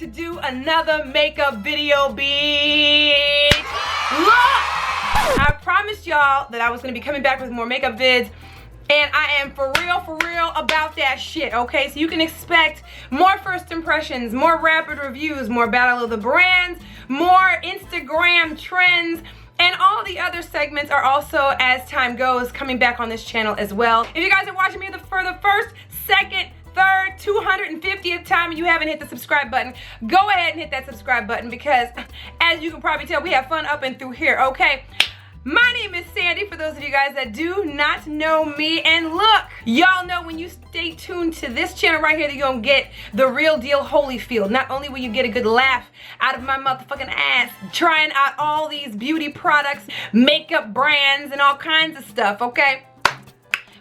do another makeup video, bitch. Look, I promised y'all that I was gonna be coming back with more makeup vids, and I am for real about that shit, okay? So you can expect more first impressions, more rapid reviews, more battle of the brands, more Instagram trends, and all the other segments are also, as time goes, coming back on this channel as well. If you guys are watching me for the first, second, third, 250th time and you haven't hit the subscribe button, go ahead and hit that subscribe button because, as you can probably tell, we have fun up and through here, okay? My name is Sandy, for those of you guys that do not know me. And look, y'all know when you stay tuned to this channel right here that you're gonna get the real deal Holyfield. Not only will you get a good laugh out of my motherfucking ass trying out all these beauty products, makeup brands, and all kinds of stuff, okay?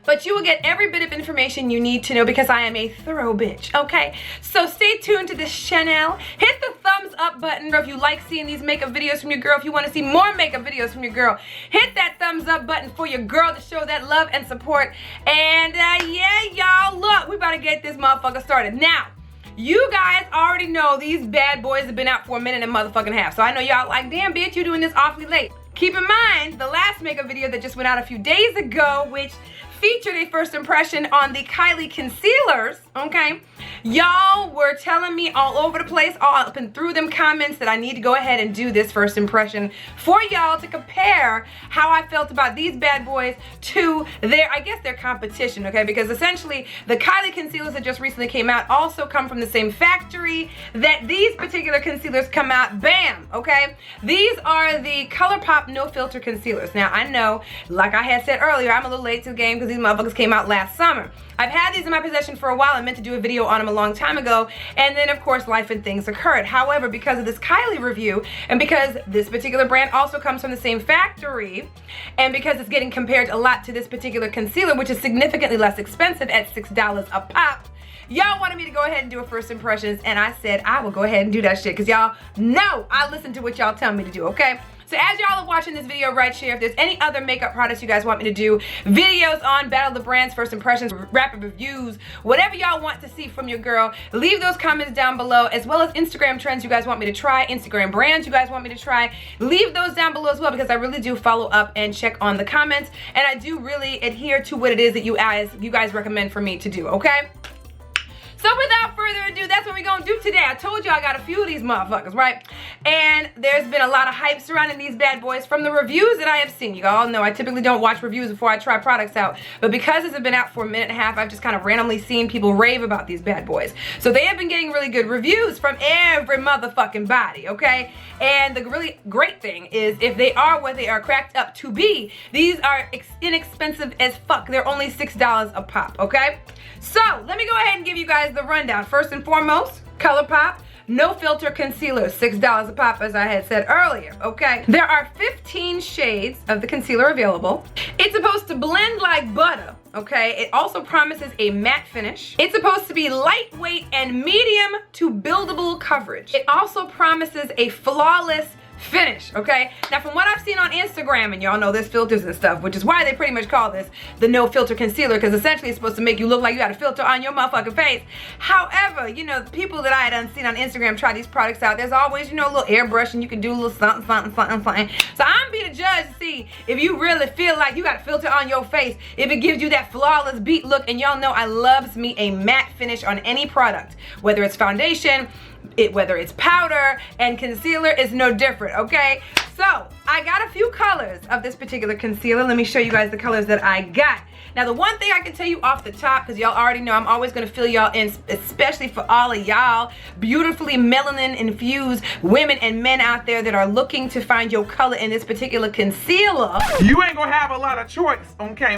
But you will get every bit of information you need to know because I am a thorough bitch, okay? So stay tuned to this channel. Hit the thumbs up button if you like seeing these makeup videos from your girl. If you want to see more makeup videos from your girl, hit that thumbs up button for your girl to show that love and support. And yeah, y'all, look, we about to get this motherfucker started. Now, you guys already know these bad boys have been out for a minute and a motherfucking half. So I know y'all like, damn bitch, you doing this awfully late. Keep in mind, the last makeup video that just went out a few days ago, which featured a first impression on the Kylie concealers, okay? Y'all were telling me all over the place, all up and through them comments, that I need to go ahead and do this first impression for y'all to compare how I felt about these bad boys to their, I guess, their competition, okay? Because essentially, the Kylie concealers that just recently came out also come from the same factory that these particular concealers come out, bam, okay? These are the Colourpop No Filter Concealers. Now, I know, like I had said earlier, I'm a little late to the game because these motherfuckers came out last summer. I've had these in my possession for a while. I meant to do a video on them a long time ago, and then of course life and things occurred. However, because of this Kylie review, and because this particular brand also comes from the same factory, and because it's getting compared a lot to this particular concealer, which is significantly less expensive at $6 a pop, y'all wanted me to go ahead and do a first impressions, and I said I will go ahead and do that shit because y'all know I listen to what y'all tell me to do, okay? So as y'all are watching this video right here, if there's any other makeup products you guys want me to do videos on, battle the brands, first impressions, rapid reviews, whatever y'all want to see from your girl, leave those comments down below, as well as Instagram trends you guys want me to try, Instagram brands you guys want me to try. Leave those down below as well because I really do follow up and check on the comments, and I do really adhere to what it is that you guys recommend for me to do, okay? So without further ado, that's what we're gonna do today. I told you I got a few of these motherfuckers, right? And there's been a lot of hype surrounding these bad boys from the reviews that I have seen. You all know I typically don't watch reviews before I try products out, but because this has been out for a minute and a half, I've just kind of randomly seen people rave about these bad boys. So they have been getting really good reviews from every motherfucking body, okay? And the really great thing is, if they are what they are cracked up to be, these are inexpensive as fuck. They're only $6 a pop, okay? So let me go ahead and give you guys the rundown. First and foremost, Colourpop No Filter Concealer, $6 a pop, as I had said earlier, okay? There are 15 shades of the concealer available. It's supposed to blend like butter, okay? It also promises a matte finish. It's supposed to be lightweight and medium to buildable coverage. It also promises a flawless finish, okay? Now, from what I've seen on Instagram, and y'all know there's filters and stuff, which is why they pretty much call this the no filter concealer, because essentially it's supposed to make you look like you got a filter on your motherfucking face. However, you know, the people that I had seen on Instagram try these products out, there's always, you know, a little airbrush, and you can do a little something. So I'm being a judge to see if you really feel like you got a filter on your face, if it gives you that flawless beat look. And y'all know I loves me a matte finish on any product, whether it's foundation, whether it's powder, and concealer is no different, okay? So I got a few colors of this particular concealer. Let me show you guys the colors that I got. Now, the one thing I can tell you off the top, because y'all already know I'm always going to fill y'all in, especially for all of y'all beautifully melanin infused women and men out there that are looking to find your color in this particular concealer. You ain't gonna have a lot of choice, okay?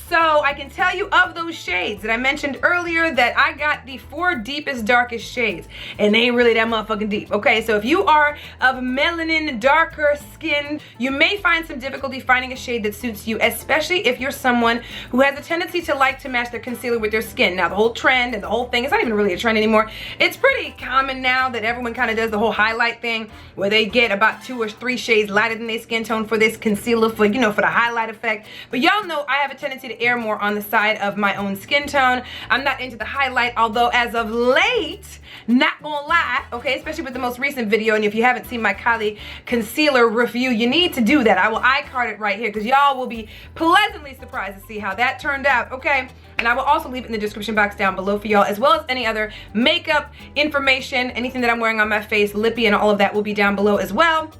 So I can tell you of those shades that I mentioned earlier that I got the 4 deepest, darkest shades, and they ain't really that motherfucking deep, okay? So if you are of melanin, darker skin, you may find some difficulty finding a shade that suits you, especially if you're someone who has a tendency to like to match their concealer with their skin. Now, the whole trend and the whole thing, it's not even really a trend anymore. It's pretty common now that everyone kind of does the whole highlight thing where they get about 2 or 3 shades lighter than their skin tone for this concealer, for, you know, for the highlight effect. But y'all know I have a tendency to err more on the side of my own skin tone. I'm not into the highlight, although as of late, not gonna lie, okay, especially with the most recent video, and if you haven't seen my Kylie concealer review, you need to do that. I will iCard it right here because y'all will be pleasantly surprised to see how that turned out, okay? And I will also leave it in the description box down below for y'all, as well as any other makeup information, anything that I'm wearing on my face, lippy, and all of that will be down below as well.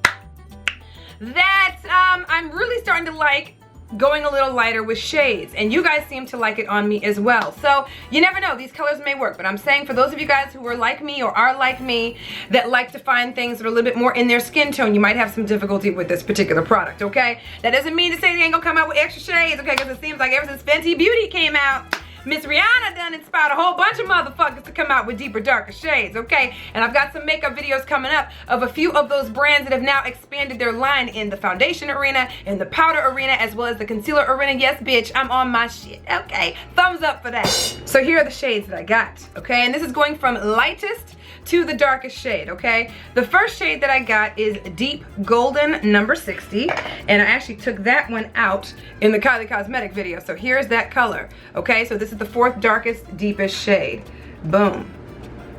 I'm really starting to like going a little lighter with shades, and you guys seem to like it on me as well. So you never know, these colors may work, but I'm saying for those of you guys who are like me or are like me that like to find things that are a little bit more in their skin tone, you might have some difficulty with this particular product, okay? That doesn't mean to say they ain't gonna come out with extra shades, okay? Because it seems like ever since Fenty Beauty came out, Miss Rihanna done inspired a whole bunch of motherfuckers to come out with deeper, darker shades, okay? And I've got some makeup videos coming up of a few of those brands that have now expanded their line in the foundation arena, in the powder arena, as well as the concealer arena. Yes, bitch, I'm on my shit, okay? Thumbs up for that. So here are the shades that I got, okay? And this is going from lightest to the darkest shade, okay? The first shade that I got is Deep Golden number 60, and I actually took that one out in the Kylie Cosmetic video. So here's that color, okay? So this is the fourth darkest, deepest shade. Boom.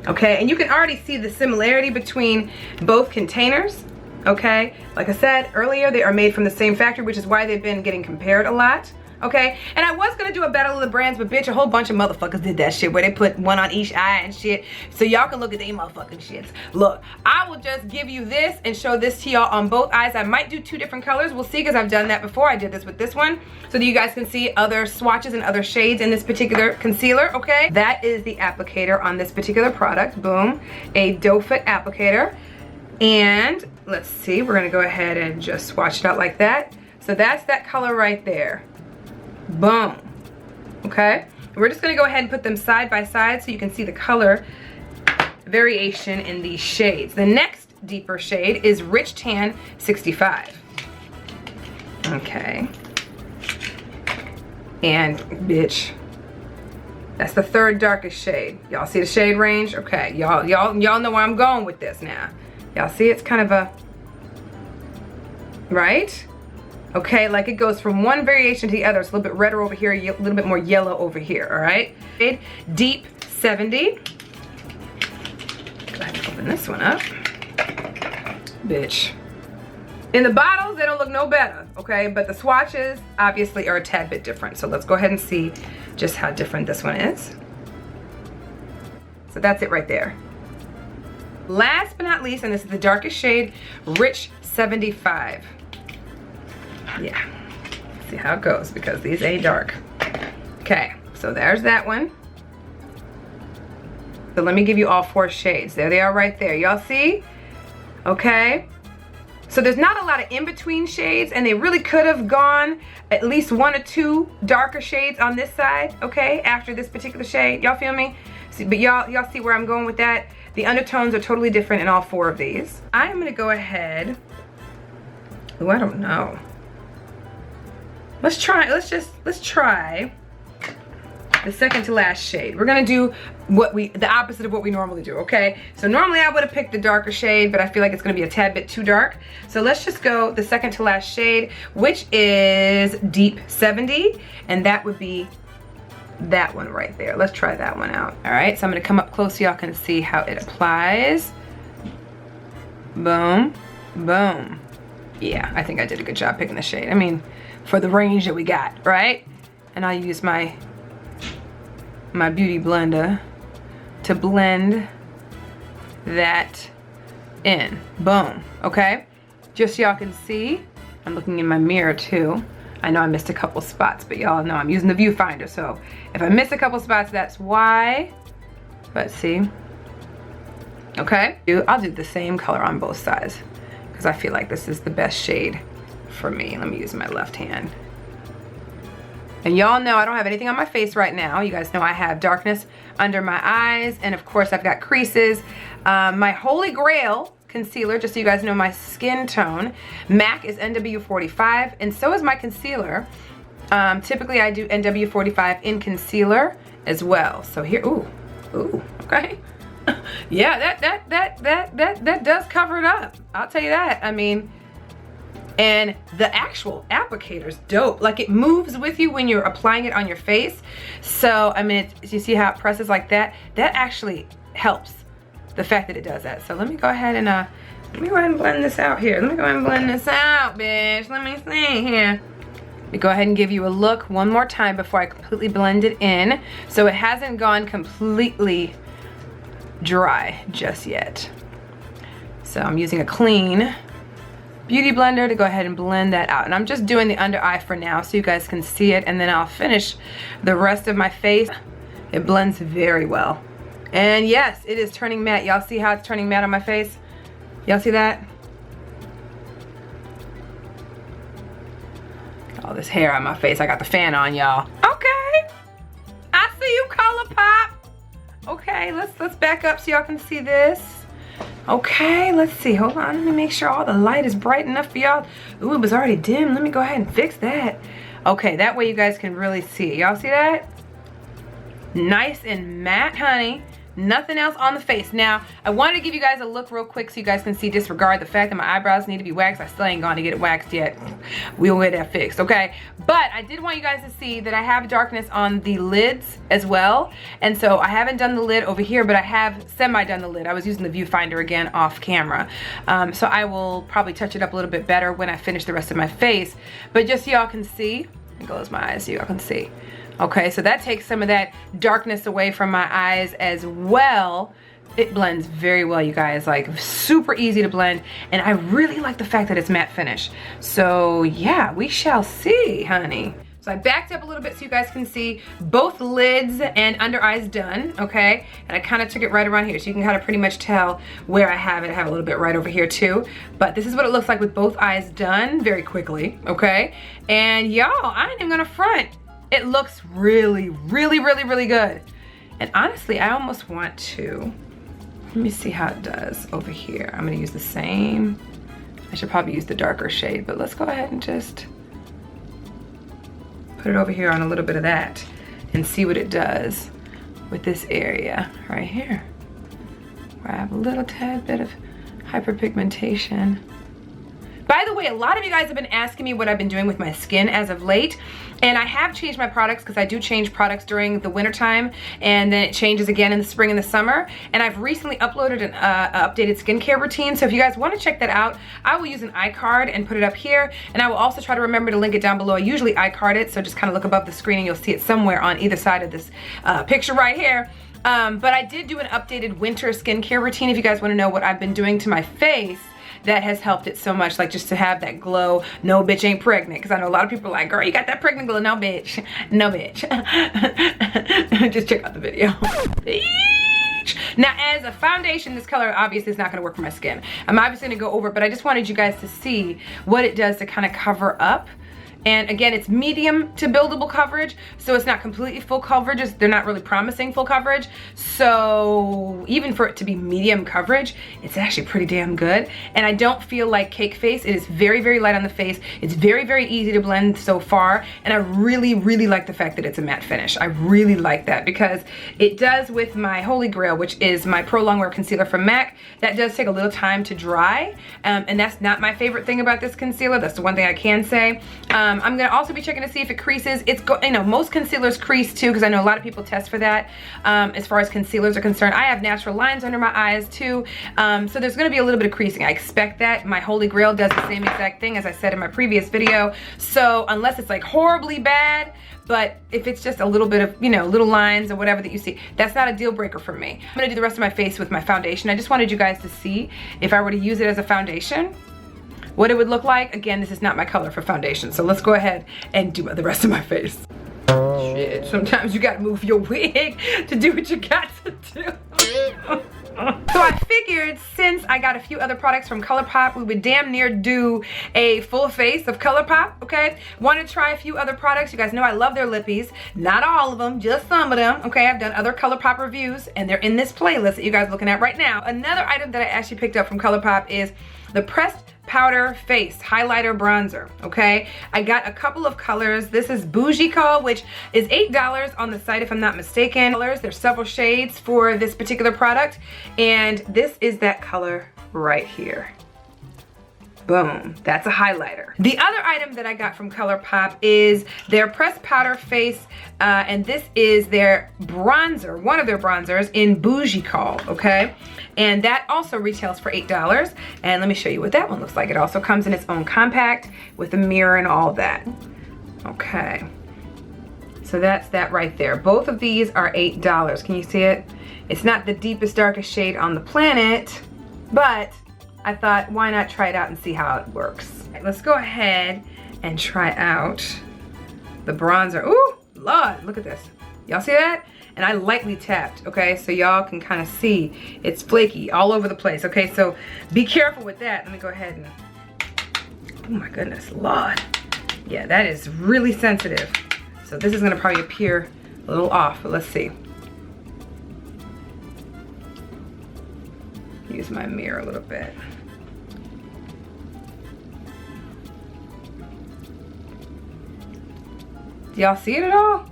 Okay, and you can already see the similarity between both containers, okay? Like I said earlier, they are made from the same factory, which is why they've been getting compared a lot. Okay, and I was gonna do a battle of the brands, but bitch, a whole bunch of motherfuckers did that shit where they put one on each eye and shit, so y'all can look at they motherfucking shits. Look, I will just give you this and show this to y'all on both eyes. I might do two different colors, we'll see, because I've done that before. I did this with this one, so that you guys can see other swatches and other shades in this particular concealer, okay? That is the applicator on this particular product, boom, a doe foot applicator. And let's see, we're gonna go ahead and just swatch it out like that. So that's that color right there. Boom. Okay, we're just gonna go ahead and put them side by side so you can see the color variation in these shades. The next deeper shade is Rich Tan 65. Okay, and bitch, that's the third darkest shade. Y'all see the shade range? Okay, y'all know where I'm going with this now. Y'all see it's kind of a, right? Okay, like it goes from one variation to the other. It's a little bit redder over here, a little bit more yellow over here, all right? Deep 70. Go ahead and open this one up. Bitch. In the bottles, they don't look no better, okay? But the swatches obviously are a tad bit different. So let's go ahead and see just how different this one is. So that's it right there. Last but not least, and this is the darkest shade, Rich 75. Yeah, see how it goes because these ain't dark. Okay, so there's that one. So let me give you all four shades. There they are right there. Y'all see? Okay. So there's not a lot of in-between shades, and they really could have gone at least one or two darker shades on this side, okay, after this particular shade. Y'all feel me? See, but y'all see where I'm going with that? The undertones are totally different in all four of these. I'm gonna go ahead. Oh, I don't know. Let's try the second to last shade. We're gonna do the opposite of what we normally do, okay? So normally I would have picked the darker shade, but I feel like it's gonna be a tad bit too dark. So let's just go the second to last shade, which is Deep 70, and that would be that one right there. Let's try that one out. All right, so I'm gonna come up close so y'all can see how it applies. Boom, boom. Yeah, I think I did a good job picking the shade. I mean, for the range that we got, right? And I'll use my beauty blender to blend that in. Boom, okay? Just so y'all can see, I'm looking in my mirror too. I know I missed a couple spots, but y'all know I'm using the viewfinder, so if I miss a couple spots, that's why. Let's see. Okay, I'll do the same color on both sides because I feel like this is the best shade for me. Let me use my left hand. And y'all know I don't have anything on my face right now. You guys know I have darkness under my eyes, and of course I've got creases. My holy grail concealer, just so you guys know my skin tone, MAC is NW45, and so is my concealer. Typically I do NW45 in concealer as well. So here, ooh, okay. Yeah, that does cover it up. I'll tell you that. I mean, And the actual applicator's dope. Like, it moves with you when you're applying it on your face. So, I mean, you see how it presses like that? That actually helps, the fact that it does that. So let me go ahead and blend this out here. Let me go ahead and blend this out, bitch. Let me see here. Let me go ahead and give you a look one more time before I completely blend it in. So it hasn't gone completely dry just yet. So I'm using a clean beauty blender to go ahead and blend that out. And I'm just doing the under eye for now so you guys can see it, and then I'll finish the rest of my face. It blends very well. And yes, it is turning matte. Y'all see how it's turning matte on my face? Y'all see that? Got all this hair on my face. I got the fan on, y'all. Okay. I see you, Colourpop. Okay, let's back up so y'all can see this. Okay, let's see. Hold on, let me make sure all the light is bright enough for y'all. Ooh, it was already dim. Let me go ahead and fix that. Okay, that way you guys can really see it. Y'all see that? Nice and matte, honey. Nothing else on the face. Now, I wanted to give you guys a look real quick so you guys can see, disregard the fact that my eyebrows need to be waxed. I still ain't going to get it waxed yet. We'll get that fixed, okay? But I did want you guys to see that I have darkness on the lids as well. And so I haven't done the lid over here, but I have semi-done the lid. I was using the viewfinder again off camera. So I will probably touch it up a little bit better when I finish the rest of my face. But just so y'all can see, let me close my eyes so y'all can see. Okay, so that takes some of that darkness away from my eyes as well. It blends very well, you guys, like super easy to blend. And I really like the fact that it's matte finish. So yeah, we shall see, honey. So I backed up a little bit so you guys can see both lids and under eyes done, okay? And I kind of took it right around here so you can kind of pretty much tell where I have it. I have a little bit right over here too. But this is what it looks like with both eyes done very quickly, okay? And y'all, I ain't even gonna front. It looks really, really, really, really good. And honestly, I almost want to, let me see how it does over here. I'm gonna use the same, I should probably use the darker shade, but let's go ahead and just put it over here on a little bit of that and see what it does with this area right here, where I have a little tad bit of hyperpigmentation. By the way, a lot of you guys have been asking me what I've been doing with my skin as of late. And I have changed my products because I do change products during the winter time, and then it changes again in the spring and the summer. And I've recently uploaded an updated skincare routine. So if you guys want to check that out, I will use an iCard and put it up here. And I will also try to remember to link it down below. I usually iCard it, so just kind of look above the screen and you'll see it somewhere on either side of this picture right here. But I did do an updated winter skincare routine if you guys want to know what I've been doing to my face. That has helped it so much, like just to have that glow. No bitch ain't pregnant, because I know a lot of people are like, girl, you got that pregnant glow. No bitch, no bitch. Just check out the video. Now, as a foundation, this color obviously is not gonna work for my skin. I'm obviously gonna go over it, but I just wanted you guys to see what it does to kind of cover up. And again, it's medium to buildable coverage, so it's not completely full coverage. They're not really promising full coverage. So even for it to be medium coverage, it's actually pretty damn good. And I don't feel like cake face. It is very, very light on the face. It's very, very easy to blend so far. And I really, really like the fact that it's a matte finish. I really like that because it does with my holy grail, which is my Pro Longwear Concealer from MAC. That does take a little time to dry. And that's not my favorite thing about this concealer. That's the one thing I can say. I'm gonna also be checking to see if it creases. Most concealers crease too, because I know a lot of people test for that as far as concealers are concerned. I have natural lines under my eyes too, so there's gonna be a little bit of creasing. I expect that. My Holy Grail does the same exact thing as I said in my previous video. So unless it's like horribly bad, but if it's just a little bit of, little lines or whatever that you see, that's not a deal breaker for me. I'm gonna do the rest of my face with my foundation. I just wanted you guys to see if I were to use it as a foundation, what it would look like. Again, this is not my color for foundation, so let's go ahead and do the rest of my face. Shit, sometimes you gotta move your wig to do what you got to do. So I figured since I got a few other products from Colourpop, we would damn near do a full face of Colourpop, okay? Want to try a few other products. You guys know I love their lippies. Not all of them, just some of them, okay? I've done other Colourpop reviews, and they're in this playlist that you guys are looking at right now. Another item that I actually picked up from Colourpop is the Pressed Powder Face Highlighter Bronzer, okay? I got a couple of colors. This is Bougie Call, which is $8 on the site if I'm not mistaken. There's several shades for this particular product, and this is that color right here. Boom, that's a highlighter. The other item that I got from Colourpop is their pressed powder face, and this is their bronzer, one of their bronzers in Bougie Call, okay? And that also retails for $8. And let me show you what that one looks like. It also comes in its own compact with a mirror and all that. Okay, so that's that right there. Both of these are $8. Can you see it? It's not the deepest, darkest shade on the planet, but I thought, why not try it out and see how it works? Right, let's go ahead and try out the bronzer. Ooh, Lord, look at this. Y'all see that? And I lightly tapped, okay? So y'all can kind of see it's flaky all over the place, okay? So be careful with that. Let me go ahead and, oh my goodness, Lord. Yeah, that is really sensitive. So this is gonna probably appear a little off, but let's see. Use my mirror a little bit. Do y'all see it at all?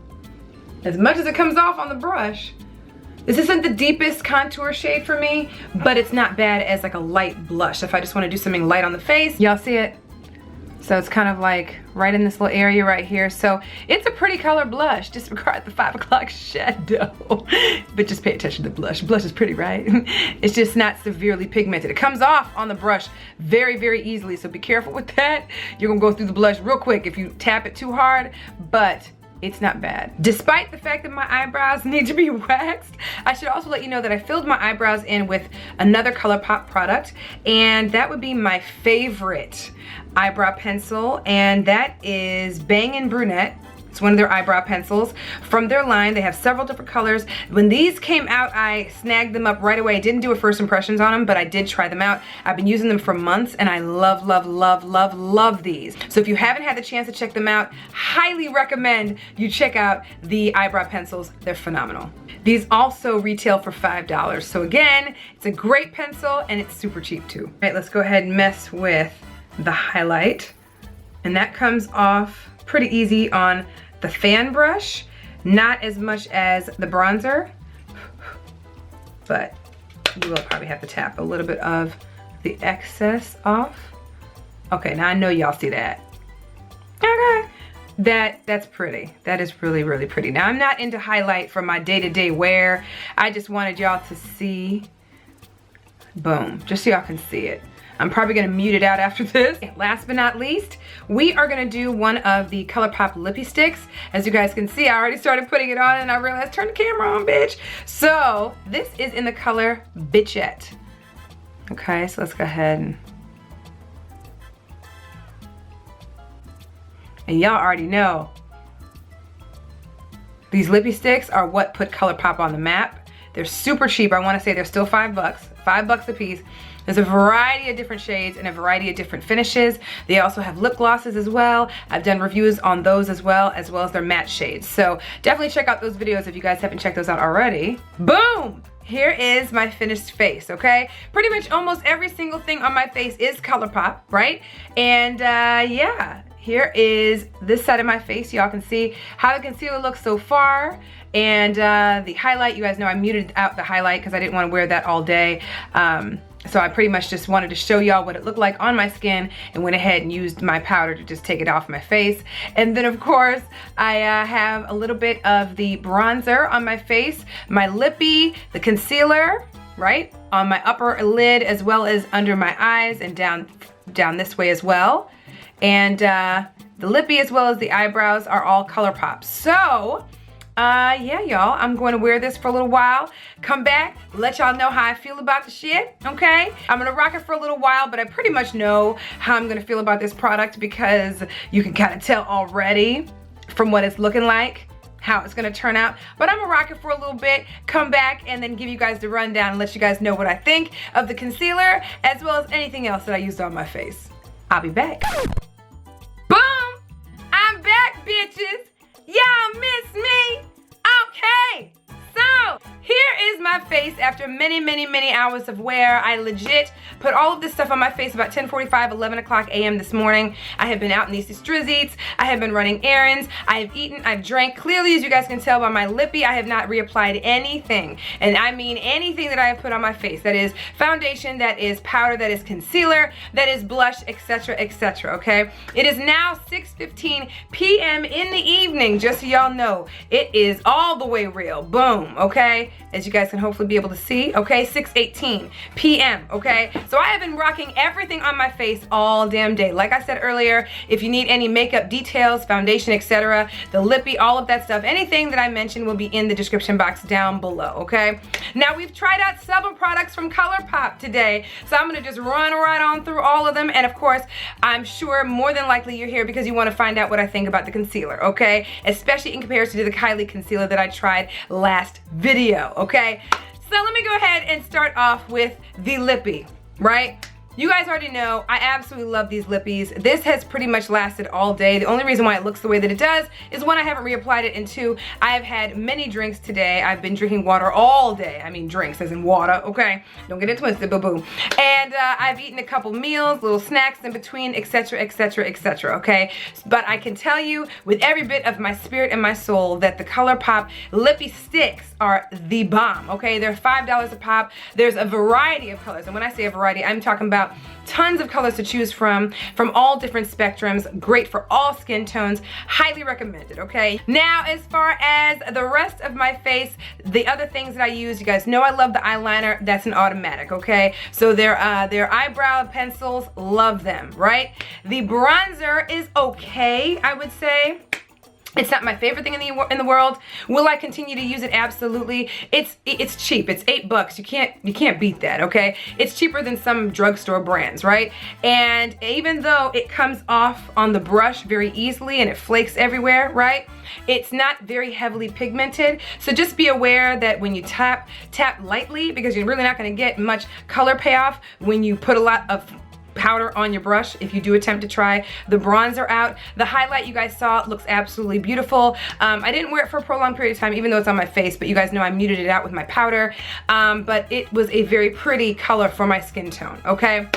As much as it comes off on the brush, this isn't the deepest contour shade for me, but it's not bad as like a light blush. If I just want to do something light on the face, y'all see it? So it's kind of like right in this little area right here. So it's a pretty color blush. Disregard the 5 o'clock shadow. But just pay attention to the blush. Blush is pretty, right? It's just not severely pigmented. It comes off on the brush very, very easily. So be careful with that. You're gonna go through the blush real quick if you tap it too hard, but it's not bad. Despite the fact that my eyebrows need to be waxed, I should also let you know that I filled my eyebrows in with another Colourpop product, and that would be my favorite eyebrow pencil, and that is Bang & Brunette. It's one of their eyebrow pencils from their line. They have several different colors. When these came out, I snagged them up right away. I didn't do a first impressions on them, but I did try them out. I've been using them for months, and I love, love, love, love, love these. So if you haven't had the chance to check them out, highly recommend you check out the eyebrow pencils. They're phenomenal. These also retail for $5. So again, it's a great pencil, and it's super cheap too. All right, let's go ahead and mess with the highlight. And that comes off pretty easy on the fan brush, not as much as the bronzer, but you will probably have to tap a little bit of the excess off. Okay, now I know y'all see that. Okay, that's pretty. That is really, really pretty. Now I'm not into highlight for my day-to-day wear. I just wanted y'all to see, boom, just so y'all can see it. I'm probably gonna mute it out after this. Last but not least, we are gonna do one of the Colourpop lippy sticks. As you guys can see, I already started putting it on and I realized, turn the camera on, bitch. So this is in the color Bitchette. Okay, so let's go ahead and y'all already know, these lippy sticks are what put Colourpop on the map. They're super cheap. I wanna say they're still $5, $5 a piece. There's a variety of different shades and a variety of different finishes. They also have lip glosses as well. I've done reviews on those as well as their matte shades. So definitely check out those videos if you guys haven't checked those out already. Boom! Here is my finished face, okay? Pretty much almost every single thing on my face is Colourpop, right? And yeah, here is this side of my face. Y'all can see how the concealer looks so far. And the highlight, you guys know I muted out the highlight because I didn't want to wear that all day. So I pretty much just wanted to show y'all what it looked like on my skin and went ahead and used my powder to just take it off my face. And then of course, I have a little bit of the bronzer on my face, my lippy, the concealer, right? On my upper lid as well as under my eyes and down this way as well. And the lippy as well as the eyebrows are all Colourpop. So, yeah, y'all, I'm going to wear this for a little while, come back, let y'all know how I feel about the shit, okay? I'm gonna rock it for a little while, but I pretty much know how I'm gonna feel about this product because you can kind of tell already from what it's looking like how it's gonna turn out. But I'm gonna rock it for a little bit, come back, and then give you guys the rundown and let you guys know what I think of the concealer as well as anything else that I used on my face. I'll be back. Boom! I'm back, bitches! Y'all miss me? Okay, so here is my face after many hours of wear. I legit put all of this stuff on my face about 10:45, 11 o'clock a.m. this morning. I have been out in these strizzies. I have been running errands. I have eaten. I've drank. Clearly, as you guys can tell by my lippy, I have not reapplied anything. And I mean anything that I have put on my face. That is foundation, that is powder, that is concealer, that is blush, etc., etc., okay? It is now 6:15 p.m. in the evening, just so y'all know. It is all the way real. Boom, okay? As you guys can hopefully be able to see, okay? 6:18 p.m., okay? So I have been rocking everything on my face all damn day. Like I said earlier, if you need any makeup details, foundation, etc., the lippy, all of that stuff, anything that I mentioned will be in the description box down below, okay? Now, we've tried out several products from Colourpop today, so I'm gonna just run right on through all of them, and of course, I'm sure more than likely you're here because you wanna find out what I think about the concealer, okay? Especially in comparison to the Kylie concealer that I tried last video, okay? So let me go ahead and start off with the lippy, right? You guys already know I absolutely love these lippies. This has pretty much lasted all day. The only reason why it looks the way that it does is one, I haven't reapplied it, and two, I have had many drinks today. I've been drinking water all day. I mean drinks as in water, okay? Don't get it twisted, boo-boo. And I've eaten a couple meals, little snacks in between, etc., etc., etc., okay? But I can tell you with every bit of my spirit and my soul that the Colourpop lippy sticks are the bomb, okay? They're $5 a pop. There's a variety of colors, and when I say a variety, I'm talking about tons of colors to choose from all different spectrums. Great for all skin tones. Highly recommended, okay? Now, as far as the rest of my face, the other things that I use, you guys know I love the eyeliner. That's an automatic, okay? So their eyebrow pencils, love them, right? The bronzer is okay, I would say. It's not my favorite thing in the world. Will I continue to use it? Absolutely. It's cheap. It's $8. You can't beat that, okay? It's cheaper than some drugstore brands, right? And even though it comes off on the brush very easily and it flakes everywhere, right? It's not very heavily pigmented. So just be aware that when you tap lightly, because you're really not going to get much color payoff when you put a lot of powder on your brush if you do attempt to try the bronzer out. The highlight you guys saw looks absolutely beautiful. I didn't wear it for a prolonged period of time, even though it's on my face, but you guys know I muted it out with my powder. But it was a very pretty color for my skin tone, okay?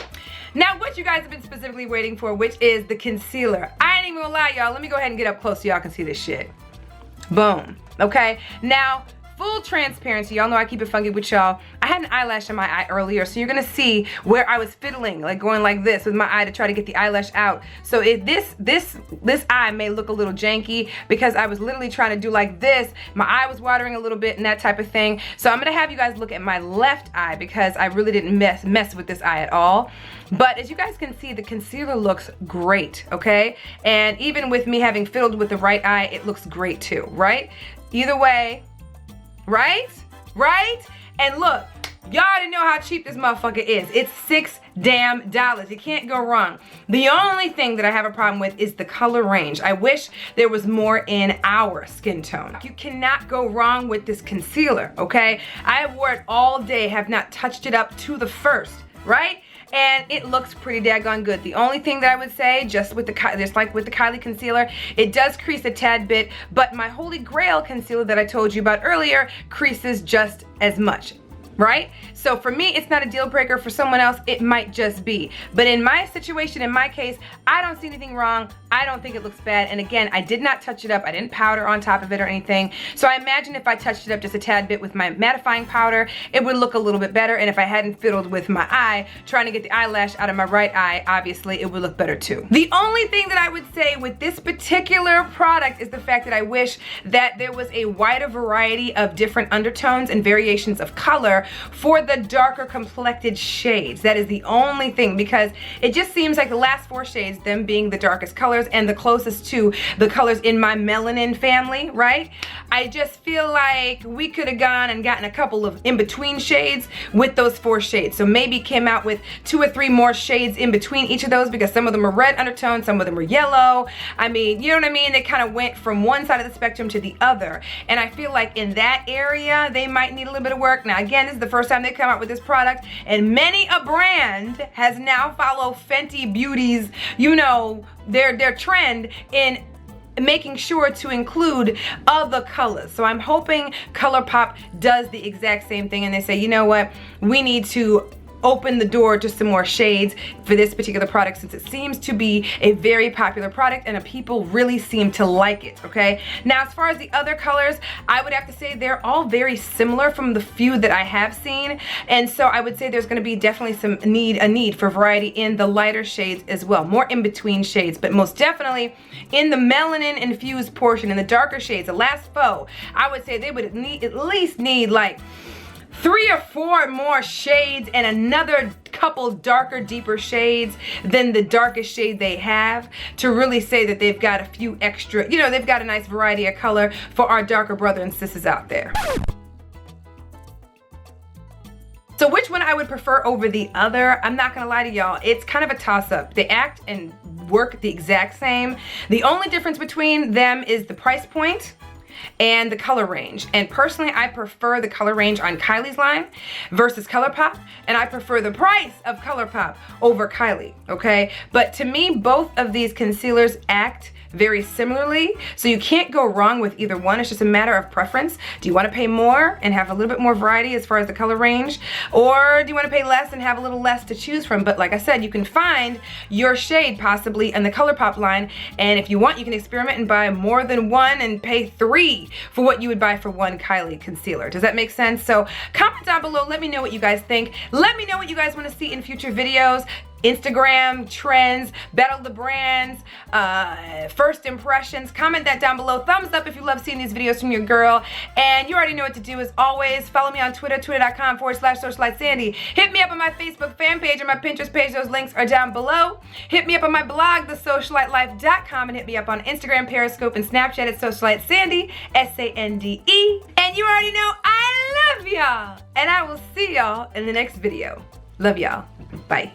Now, what you guys have been specifically waiting for, which is the concealer. I ain't even gonna lie, y'all. Let me go ahead and get up close so y'all can see this shit. Boom, okay? Now, full transparency, y'all know I keep it funky with y'all. I had an eyelash in my eye earlier, so you're gonna see where I was fiddling, like going like this with my eye to try to get the eyelash out. So if this eye may look a little janky because I was literally trying to do like this. My eye was watering a little bit and that type of thing. So I'm gonna have you guys look at my left eye because I really didn't mess with this eye at all. But as you guys can see, the concealer looks great, okay? And even with me having fiddled with the right eye, it looks great too, right? Either way, right? And look, y'all already know how cheap this motherfucker is. It's $6 damn. You can't go wrong. The only thing that I have a problem with is the color range. I wish there was more in our skin tone. You cannot go wrong with this concealer, okay? I wore it all day, have not touched it up to the first, right? And it looks pretty daggone good. The only thing that I would say, just like with the Kylie concealer, it does crease a tad bit, but my Holy Grail concealer that I told you about earlier creases just as much, right? So for me, it's not a deal breaker. For someone else, it might just be. But in my situation, in my case, I don't see anything wrong. I don't think it looks bad. And again, I did not touch it up. I didn't powder on top of it or anything. So I imagine if I touched it up just a tad bit with my mattifying powder, it would look a little bit better. And if I hadn't fiddled with my eye, trying to get the eyelash out of my right eye, obviously it would look better too. The only thing that I would say with this particular product is the fact that I wish that there was a wider variety of different undertones and variations of color for the darker complected shades. That is the only thing, because it just seems like the last 4 shades, them being the darkest colors and the closest to the colors in my melanin family, right? I just feel like we could have gone and gotten a couple of in-between shades with those 4 shades. So maybe came out with 2 or 3 more shades in between each of those, because some of them are red undertones, some of them are yellow. I mean, you know what I mean? They kind of went from one side of the spectrum to the other. And I feel like in that area, they might need a little bit of work. Now, again, this is the first time they come out with this product, and many a brand has now followed Fenty Beauty's, you know, their trend in making sure to include other colors. So I'm hoping Colourpop does the exact same thing and they say, you know what, we need to open the door to some more shades for this particular product, since it seems to be a very popular product and people really seem to like it, okay? Now, as far as the other colors, I would have to say they're all very similar from the few that I have seen, and so I would say there's gonna be definitely a need for variety in the lighter shades as well, more in between shades, but most definitely in the melanin infused portion, in the darker shades, the last faux, I would say they would at least need like 3 or 4 more shades and another couple darker, deeper shades than the darkest shade they have to really say that they've got a few extra, you know, they've got a nice variety of color for our darker brother and sisters out there. So which one I would prefer over the other, I'm not gonna lie to y'all, it's kind of a toss-up. They act and work the exact same. The only difference between them is the price point and the color range. And personally, I prefer the color range on Kylie's line versus Colourpop, and I prefer the price of Colourpop over Kylie, okay? But to me, both of these concealers act very similarly, so you can't go wrong with either one. It's just a matter of preference. Do you want to pay more and have a little bit more variety as far as the color range, or do you want to pay less and have a little less to choose from? But like I said, you can find your shade possibly in the Colourpop line, and if you want, you can experiment and buy more than one and pay 3 for what you would buy for one Kylie concealer. Does that make sense? So comment down below, let me know what you guys think. Let me know what you guys want to see in future videos. Instagram trends, battle of the brands, first impressions. Comment that down below. Thumbs up if you love seeing these videos from your girl. And you already know what to do as always. Follow me on Twitter, twitter.com/SocialiteSandy. Hit me up on my Facebook fan page and my Pinterest page. Those links are down below. Hit me up on my blog, TheSocialiteLife.com, and hit me up on Instagram, Periscope, and Snapchat at SocialiteSandy, S-A-N-D-E. And you already know I love y'all. And I will see y'all in the next video. Love y'all. Bye.